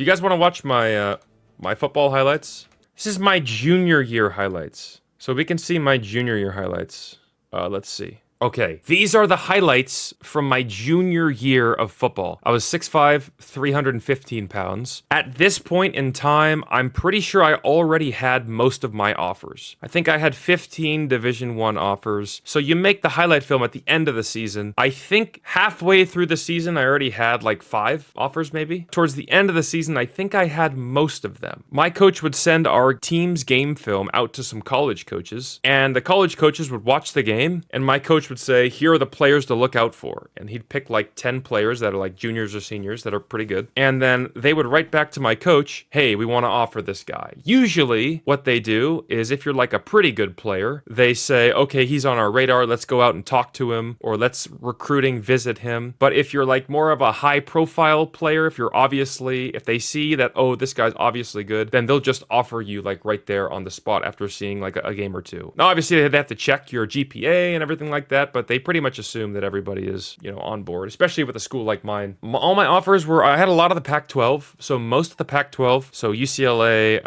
Do you guys want to watch my my football highlights? This is my junior year highlights. So we can see my junior year highlights. Let's see. Okay, these are the highlights from my junior year of football. I was 6'5", 315 pounds. At this point in time, I'm pretty sure I already had most of my offers. I think I had 15 Division I offers. So you make the highlight film at the end of the season. I think halfway through the season, I already had like 5 offers maybe. Towards the end of the season, I think I had most of them. My coach would send our team's game film out to some college coaches, and the college coaches would watch the game, and my coach would say, here are the players to look out for. And he'd pick like 10 players that are like juniors or seniors that are pretty good. And then they would write back to my coach, hey, we want to offer this guy. Usually what they do is if you're like a pretty good player, they say, okay, he's on our radar. Let's go out and talk to him, or let's recruiting visit him. But if you're like more of a high profile player, if they see that, oh, this guy's obviously good, then they'll just offer you like right there on the spot after seeing like a game or two. Now, obviously they have to check your GPA and everything like that, but they pretty much assume that everybody is, on board, especially with a school like mine. All my offers I had a lot of the Pac-12, so most of the Pac-12, so UCLA,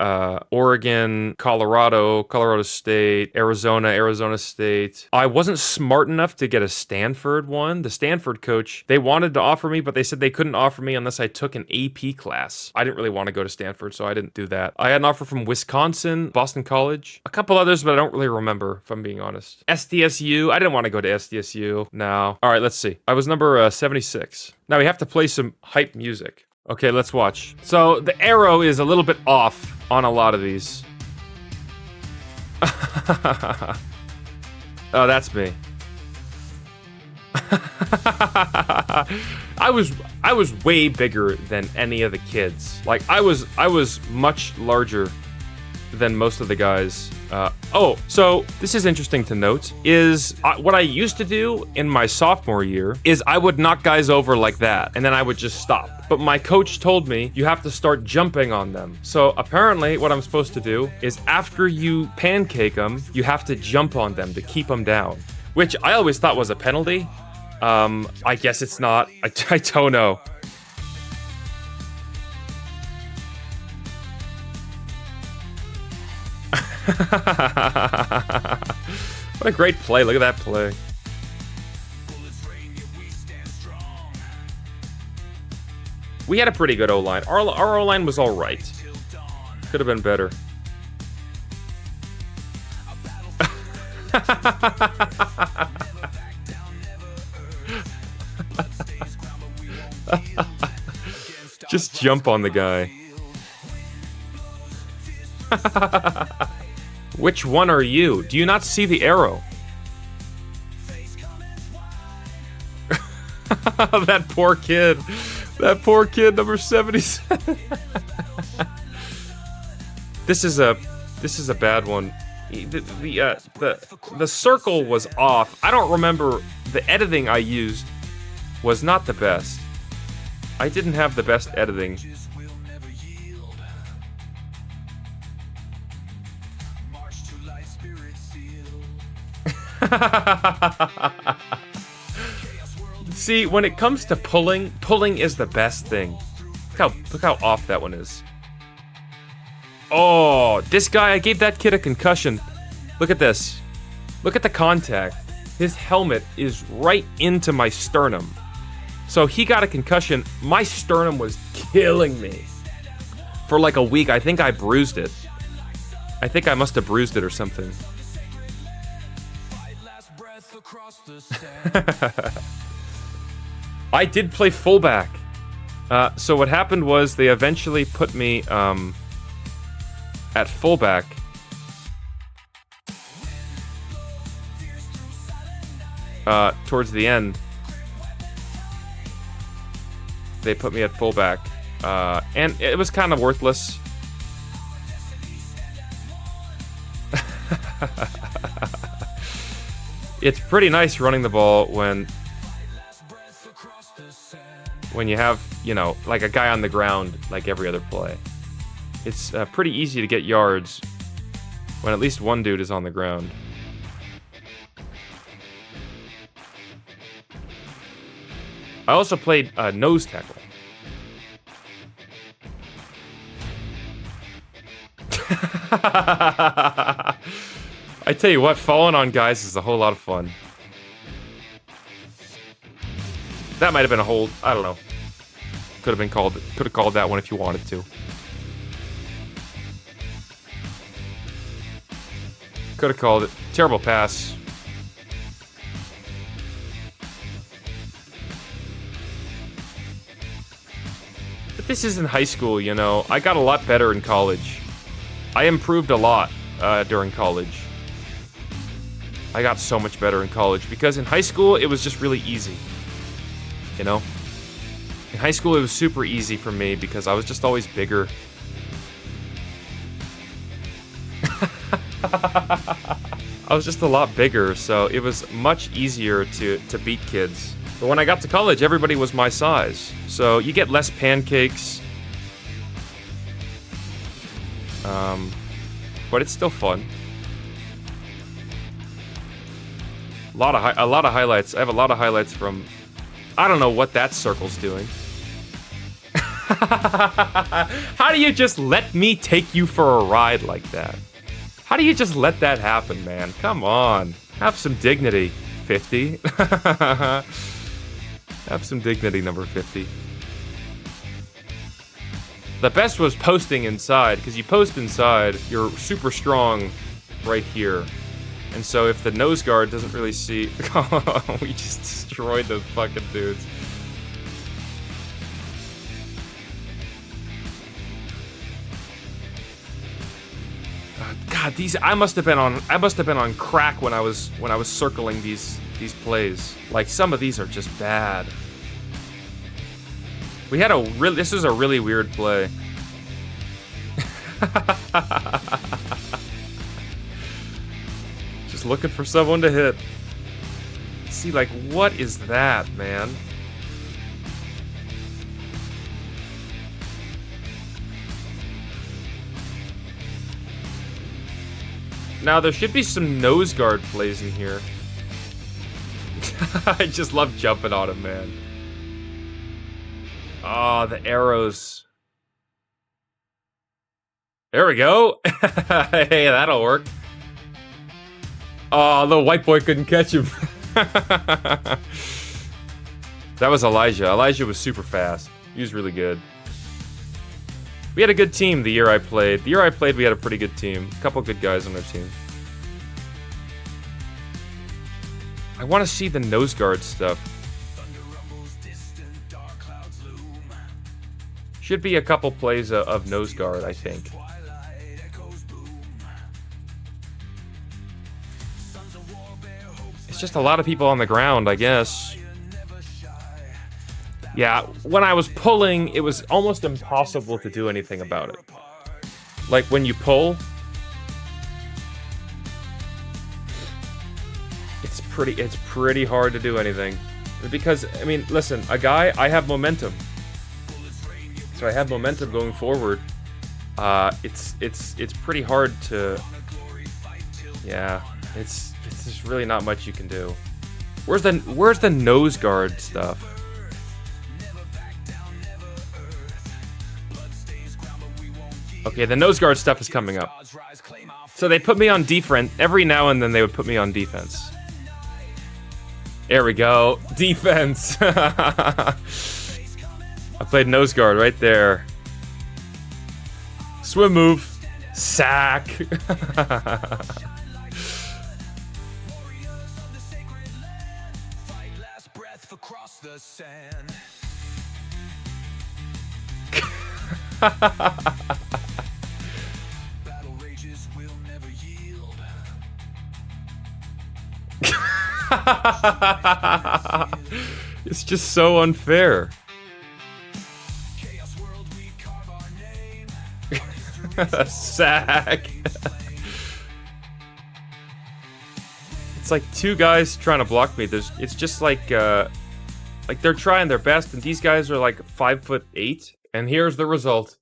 Oregon, Colorado State, Arizona State. I wasn't smart enough to get a Stanford one. The Stanford coach, they wanted to offer me, but they said they couldn't offer me unless I took an AP class. I didn't really want to go to Stanford, so I didn't do that. I had an offer from Wisconsin, Boston College, a couple others, but I don't really remember, if I'm being honest. SDSU, I didn't want to go to SDSU. No. All right, let's see. I was number 76. Now we have to play some hype music. Okay, let's watch. So the arrow is a little bit off on a lot of these. Oh, that's me. I was way bigger than any of the kids. Like I was much larger than most of the guys. So this is interesting to note, is what I used to do in my sophomore year is I would knock guys over like that, and then I would just stop. But my coach told me you have to start jumping on them. So apparently what I'm supposed to do is after you pancake them, you have to jump on them to keep them down, which I always thought was a penalty. I guess it's not. I don't know. What a great play. Look at that play. We had a pretty good O-line. Our O-line was all right. Could have been better. Just jump on the guy. Which one are you? Do you not see the arrow? That poor kid. That poor kid, number 77. This is a bad one. The circle was off. I don't remember. The editing I used was not the best. I didn't have the best editing. See, when it comes to pulling is the best thing. Look how off that one is. Oh, this guy, I gave that kid a concussion. Look at this. Look at the contact. His helmet is right into my sternum. So he got a concussion. My sternum was killing me. For like a week, I think I bruised it. I think I must have bruised it or something. I did play fullback. So what happened was they eventually put me at fullback. Towards the end, they put me at fullback. And it was kind of worthless. It's pretty nice running the ball when you have, like a guy on the ground like every other play. It's pretty easy to get yards when at least one dude is on the ground. I also played nose tackle. I tell you what, falling on guys is a whole lot of fun. That might have been a hold. I don't know. Could have called that one if you wanted to. Could have called it. Terrible pass. But this isn't high school, you know. I got a lot better in college. I improved a lot during college. I got so much better in college because in high school it was just really easy. You know? In high school it was super easy for me because I was just always bigger. I was just a lot bigger, so it was much easier to beat kids. But when I got to college, everybody was my size. So you get less pancakes. But it's still fun. A lot of highlights. I have a lot of highlights from... I don't know what that circle's doing. How do you just let me take you for a ride like that? How do you just let that happen, man? Come on. Have some dignity, 50. Have some dignity, number 50. The best was posting inside, because you post inside, you're super strong right here. And so if the nose guard doesn't really see... Oh, we just destroyed those fucking dudes. God, these I must have been on crack when I was circling these plays. Like some of these are just bad. We had this was a really weird play. Just looking for someone to hit. See, like, what is that, man? Now, there should be some nose guard plays in here. I just love jumping on him, man. Oh, the arrows. There we go. Hey, that'll work. Oh, the white boy couldn't catch him. That was Elijah. Elijah was super fast. He was really good. We had a good team the year I played. The year I played, we had a pretty good team. A couple good guys on our team. I want to see the nose guard stuff. Should be a couple plays of nose guard, I think. It's just a lot of people on the ground, I guess. Yeah, when I was pulling, it was almost impossible to do anything about it. Like, when you pull... It's pretty hard to do anything. Because, I mean, listen, I have momentum. So I have momentum going forward. It's pretty hard to... Yeah, it's just really not much you can do. Where's the nose guard stuff? Okay, the nose guard stuff is coming up. So they put me on defense. Every now and then they would put me on defense. There we go. Defense. I played nose guard right there. Swim move. Sack. It's just so unfair. Sack. It's like two guys trying to block me. It's just like they're trying their best, and these guys are like 5'8", and here's the result.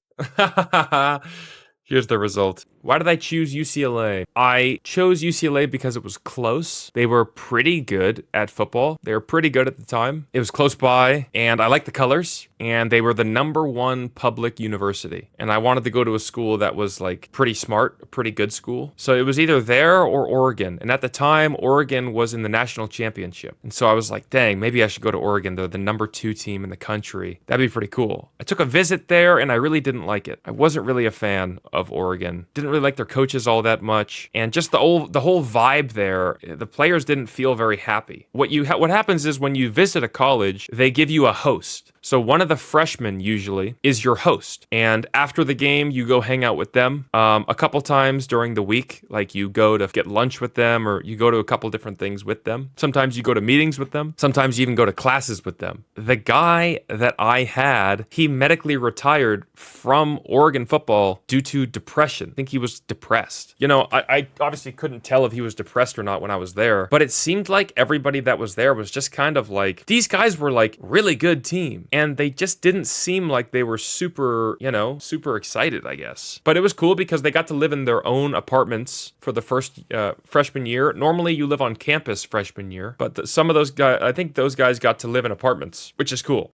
Here's the result. Why did I choose UCLA? I chose UCLA because it was close. They were pretty good at football. They were pretty good at the time. It was close by, and I liked the colors, and they were the #1 public university. And I wanted to go to a school that was like pretty smart, a pretty good school. So it was either there or Oregon. And at the time, Oregon was in the national championship. And so I was like, dang, maybe I should go to Oregon. They're the #2 team in the country. That'd be pretty cool. I took a visit there, and I really didn't like it. I wasn't really a fan of Oregon. Didn't really like their coaches all that much. And just the whole vibe there, the players didn't feel very happy. What happens is when you visit a college, they give you a host. So one of the freshmen usually is your host. And after the game, you go hang out with them a couple times during the week. Like you go to get lunch with them, or you go to a couple different things with them. Sometimes you go to meetings with them. Sometimes you even go to classes with them. The guy that I had, he medically retired from Oregon football due to depression. I think he was depressed. You know, I obviously couldn't tell if he was depressed or not when I was there, but it seemed like everybody that was there was just kind of like, these guys were like really good team. And they just didn't seem like they were super excited, I guess. But it was cool because they got to live in their own apartments for the first freshman year. Normally you live on campus freshman year, but some of those guys, I think those guys got to live in apartments, which is cool.